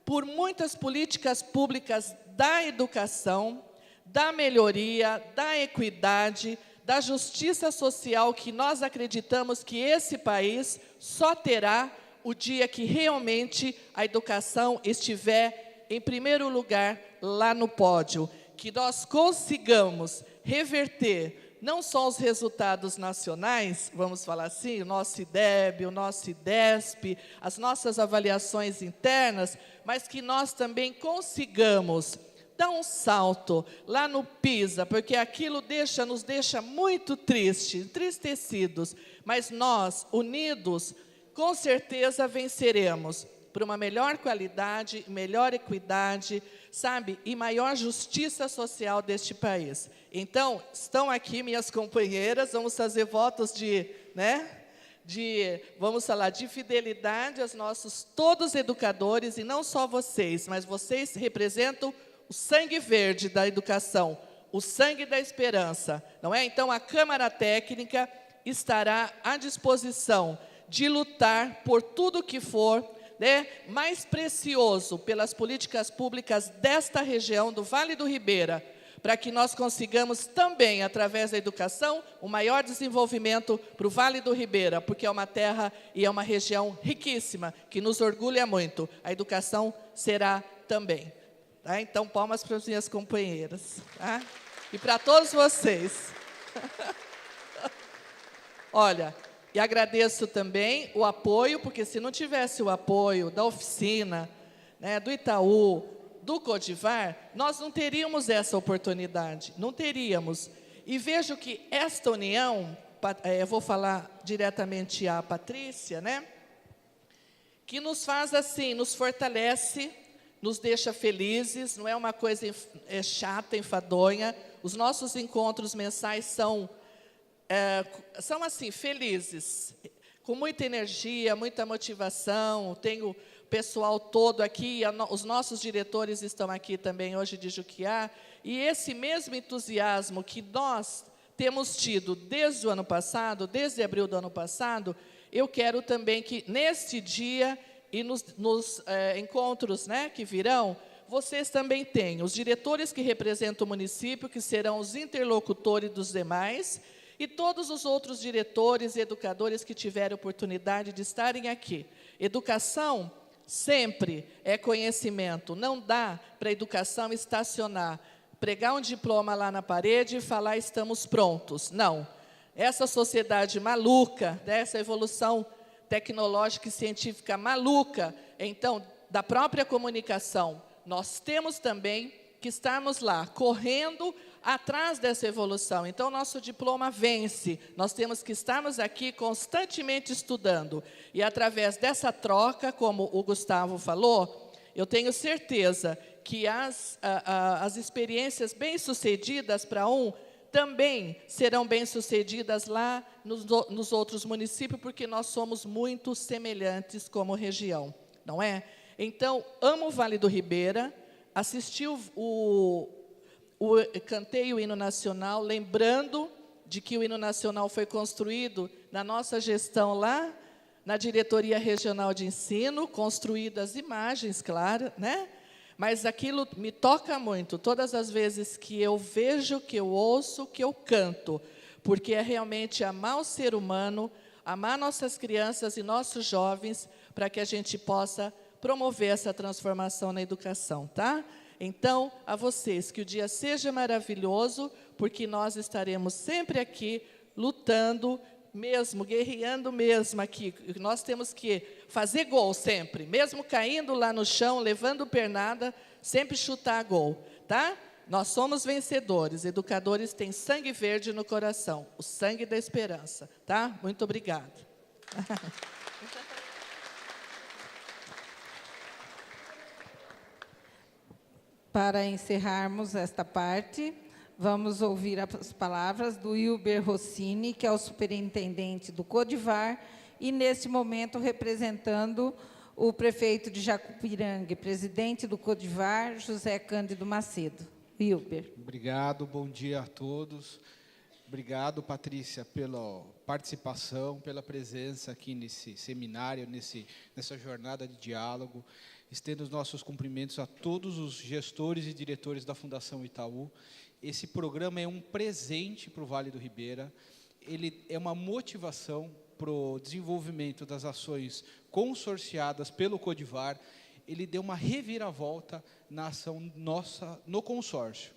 por muitas políticas públicas da educação, da melhoria, da equidade, da justiça social, que nós acreditamos que esse país só terá o dia que realmente a educação estiver em primeiro lugar lá no pódio, que nós consigamos reverter não só os resultados nacionais, vamos falar assim, o nosso IDEB, o nosso IDESP, as nossas avaliações internas, mas que nós também consigamos dar um salto lá no PISA, porque aquilo nos deixa muito entristecidos, mas nós, unidos, com certeza venceremos por uma melhor qualidade, melhor equidade, sabe, e maior justiça social deste país. Então, estão aqui minhas companheiras, vamos fazer votos vamos falar, de fidelidade aos nossos todos educadores, e não só vocês, mas vocês representam o sangue verde da educação, o sangue da esperança, não é? Então, a Câmara Técnica estará à disposição de lutar por tudo que for, né, mais precioso pelas políticas públicas desta região do Vale do Ribeira, para que nós consigamos também, através da educação, o maior desenvolvimento para o Vale do Ribeira, porque é uma terra e é uma região riquíssima, que nos orgulha muito. A educação será também. Tá? Então, palmas para as minhas companheiras. Tá? E para todos vocês. Olha, E agradeço também o apoio, porque se não tivesse o apoio da oficina, né, do Itaú, do Codivar, nós não teríamos essa oportunidade, não teríamos. E vejo que esta união, eu vou falar diretamente à Patrícia, né, que nos faz assim, nos fortalece, nos deixa felizes, não é uma coisa chata, enfadonha. Os nossos encontros mensais são assim, felizes, com muita energia, muita motivação. Tenho pessoal todo aqui, os nossos diretores estão aqui também hoje de Juquiá, e esse mesmo entusiasmo que nós temos tido desde o ano passado, desde abril do ano passado, eu quero também que neste dia e nos encontros, né, que virão, vocês também tenham os diretores que representam o município, que serão os interlocutores dos demais, e todos os outros diretores e educadores que tiverem oportunidade de estarem aqui. Educação sempre é conhecimento, não dá para a educação estacionar, pregar um diploma lá na parede e falar estamos prontos. Não. Essa sociedade maluca, dessa evolução tecnológica e científica maluca, então, da própria comunicação, nós temos também que estarmos lá, correndo atrás dessa evolução. Então, nosso diploma vence. Nós temos que estarmos aqui constantemente estudando. E, através dessa troca, como o Gustavo falou, eu tenho certeza que as experiências bem-sucedidas para também serão bem-sucedidas lá nos outros municípios, porque nós somos muito semelhantes como região, não é? Então, amo o Vale do Ribeira, assisti cantei o hino nacional, lembrando de que o hino nacional foi construído na nossa gestão lá, na Diretoria Regional de Ensino, construídas imagens, claro, né? Mas aquilo me toca muito, todas as vezes que eu vejo, que eu ouço, que eu canto, porque é realmente amar o ser humano, amar nossas crianças e nossos jovens, para que a gente possa promover essa transformação na educação, tá? Então, a vocês, que o dia seja maravilhoso, porque nós estaremos sempre aqui lutando, mesmo, guerreando mesmo aqui. Nós temos que fazer gol sempre, mesmo caindo lá no chão, levando pernada, sempre chutar gol, tá? Nós somos vencedores, educadores têm sangue verde no coração, o sangue da esperança, tá? Muito obrigada. Para encerrarmos esta parte, vamos ouvir as palavras do Wilber Rossini, que é o superintendente do Codivar, e, neste momento, representando o prefeito de Jacupirangue, presidente do Codivar, José Cândido Macedo. Wilber. Obrigado, bom dia a todos. Obrigado, Patrícia, pela participação, pela presença aqui nesse seminário, nessa jornada de diálogo. Estendo os nossos cumprimentos a todos os gestores e diretores da Fundação Itaú. Esse programa é um presente para o Vale do Ribeira, ele é uma motivação para o desenvolvimento das ações consorciadas pelo Codivar, ele deu uma reviravolta na ação nossa no consórcio.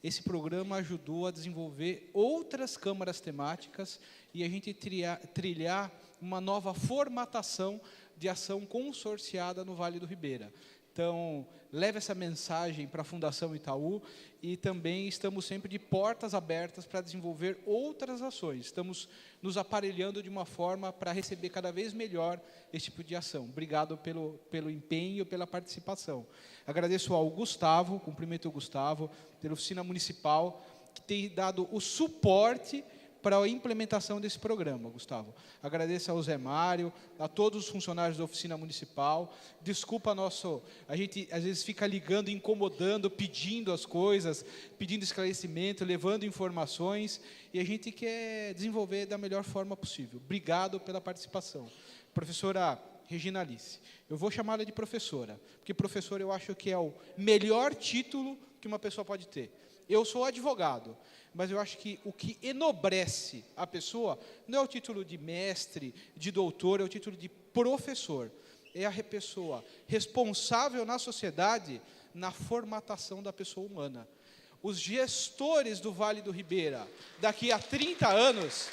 Esse programa ajudou a desenvolver outras câmaras temáticas e a gente trilhar uma nova formatação de ação consorciada no Vale do Ribeira. Então, leve essa mensagem para a Fundação Itaú e também estamos sempre de portas abertas para desenvolver outras ações. Estamos nos aparelhando de uma forma para receber cada vez melhor esse tipo de ação. Obrigado pelo empenho, pela participação. Agradeço ao Gustavo, cumprimento o Gustavo, pela Oficina Municipal, que tem dado o suporte para a implementação desse programa, Gustavo. Agradeço ao Zé Mário, a todos os funcionários da Oficina Municipal. Desculpa a gente às vezes fica ligando, incomodando, pedindo as coisas, pedindo esclarecimento, levando informações, e a gente quer desenvolver da melhor forma possível. Obrigado pela participação. Professora Regina Alice, eu vou chamá-la de professora, porque professora eu acho que é o melhor título que uma pessoa pode ter. Eu sou advogado, mas eu acho que o que enobrece a pessoa não é o título de mestre, de doutor, é o título de professor. É a pessoa responsável na sociedade na formatação da pessoa humana. Os gestores do Vale do Ribeira, daqui a 30 anos,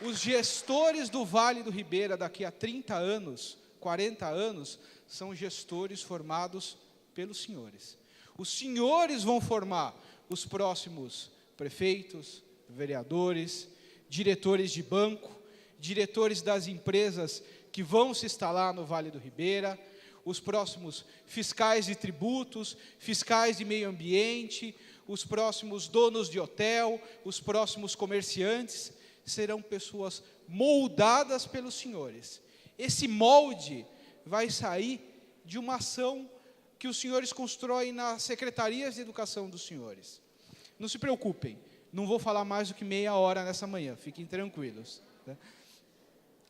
os gestores do Vale do Ribeira daqui a 30 anos, 40 anos, são gestores formados pelos senhores. Os senhores vão formar os próximos prefeitos, vereadores, diretores de banco, diretores das empresas que vão se instalar no Vale do Ribeira, os próximos fiscais de tributos, fiscais de meio ambiente, os próximos donos de hotel, os próximos comerciantes, serão pessoas moldadas pelos senhores. Esse molde vai sair de uma ação que os senhores constroem nas secretarias de educação dos senhores. Não se preocupem, não vou falar mais do que meia hora nessa manhã, fiquem tranquilos. Né?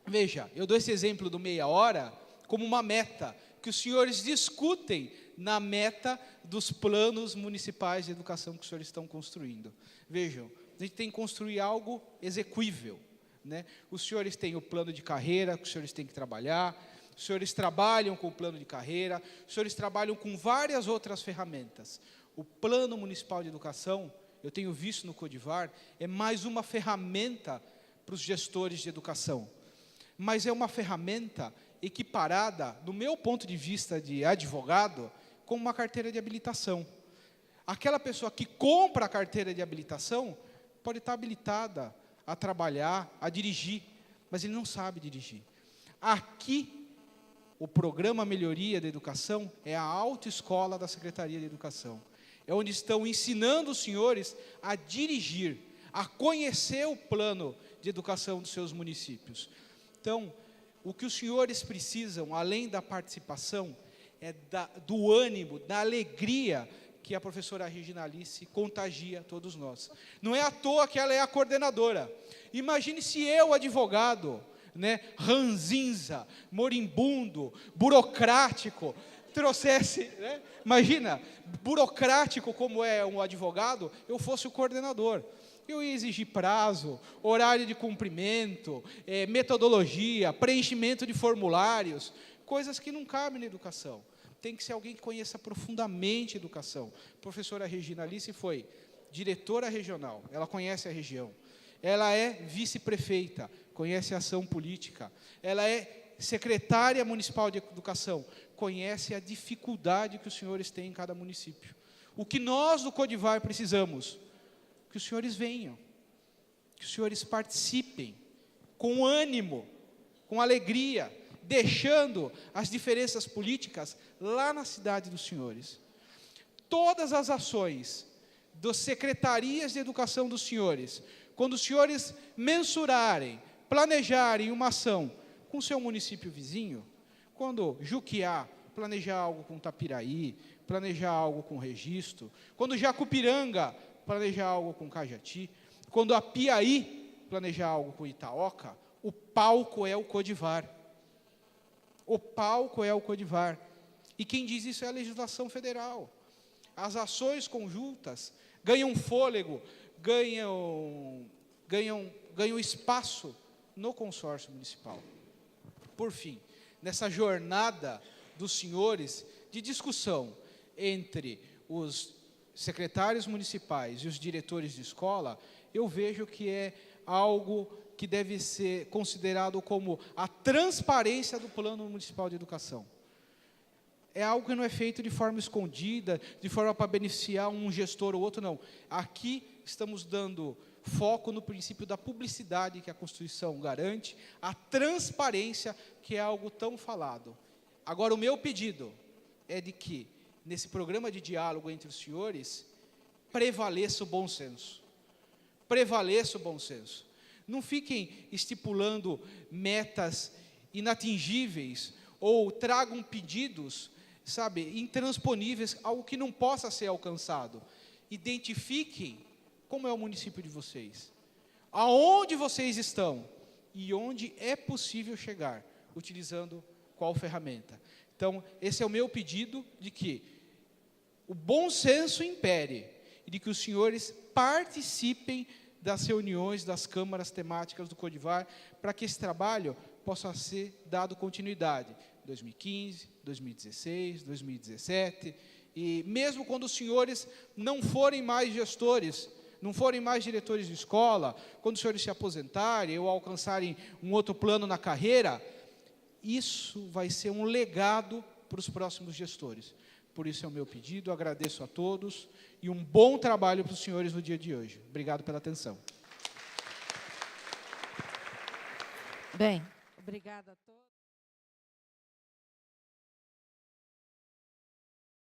Veja, eu dou esse exemplo do meia hora como uma meta, que os senhores discutem na meta dos planos municipais de educação que os senhores estão construindo. Vejam, a gente tem que construir algo execuível. Né? Os senhores têm o plano de carreira que os senhores têm que trabalhar, os senhores trabalham com o plano de carreira, os senhores trabalham com várias outras ferramentas. O Plano Municipal de Educação, eu tenho visto no Codivar, é mais uma ferramenta para os gestores de educação. Mas é uma ferramenta equiparada, do meu ponto de vista de advogado, com uma carteira de habilitação. Aquela pessoa que compra a carteira de habilitação pode estar habilitada a trabalhar, a dirigir, mas ele não sabe dirigir. Aqui, o programa Melhoria da Educação é a autoescola da Secretaria de Educação. É onde estão ensinando os senhores a dirigir, a conhecer o plano de educação dos seus municípios. Então, o que os senhores precisam, além da participação, é do ânimo, da alegria que a professora Regina Alice contagia todos nós. Não é à toa que ela é a coordenadora. Imagine se eu, advogado, né, ranzinza, moribundo, burocrático, trouxesse, né, imagina, burocrático como é um advogado, eu fosse o coordenador. Eu ia exigir prazo, horário de cumprimento, metodologia, preenchimento de formulários, coisas que não cabem na educação. Tem que ser alguém que conheça profundamente a educação. A professora Regina Alice foi diretora regional, ela conhece a região. Ela é vice-prefeita, conhece a ação política. Ela é secretária municipal de educação, conhece a dificuldade que os senhores têm em cada município. O que nós do Codivar precisamos? Que os senhores venham, que os senhores participem, com ânimo, com alegria, deixando as diferenças políticas lá na cidade dos senhores. Todas as ações das secretarias de educação dos senhores, quando os senhores mensurarem, planejarem uma ação com o seu município vizinho, quando Juquiá planejar algo com Tapiraí, planejar algo com Registro, quando Jacupiranga planejar algo com Cajati, quando a Piaí planejar algo com Itaoca, o palco é o Codivar. O palco é o Codivar. E quem diz isso é a legislação federal. As ações conjuntas ganham fôlego, ganham espaço no consórcio municipal. Por fim, nessa jornada dos senhores de discussão entre os secretários municipais e os diretores de escola, eu vejo que é algo que deve ser considerado como a transparência do Plano Municipal de Educação. É algo que não é feito de forma escondida, de forma para beneficiar um gestor ou outro, não. Aqui estamos dando foco no princípio da publicidade que a Constituição garante, a transparência, que é algo tão falado. Agora, o meu pedido é de que, nesse programa de diálogo entre os senhores, prevaleça o bom senso. Prevaleça o bom senso. Não fiquem estipulando metas inatingíveis ou tragam pedidos, sabe, intransponíveis, algo que não possa ser alcançado. Identifiquem como é o município de vocês, aonde vocês estão e onde é possível chegar, utilizando qual ferramenta. Então, esse é o meu pedido, de que o bom senso impere e de que os senhores participem das reuniões das câmaras temáticas do Codivar, para que esse trabalho possa ser dado continuidade. 2015, 2016, 2017, e mesmo quando os senhores não forem mais gestores não forem mais diretores de escola, quando os senhores se aposentarem ou alcançarem um outro plano na carreira, isso vai ser um legado para os próximos gestores. Por isso é o meu pedido, agradeço a todos e um bom trabalho para os senhores no dia de hoje. Obrigado pela atenção. Bem, obrigada a todos.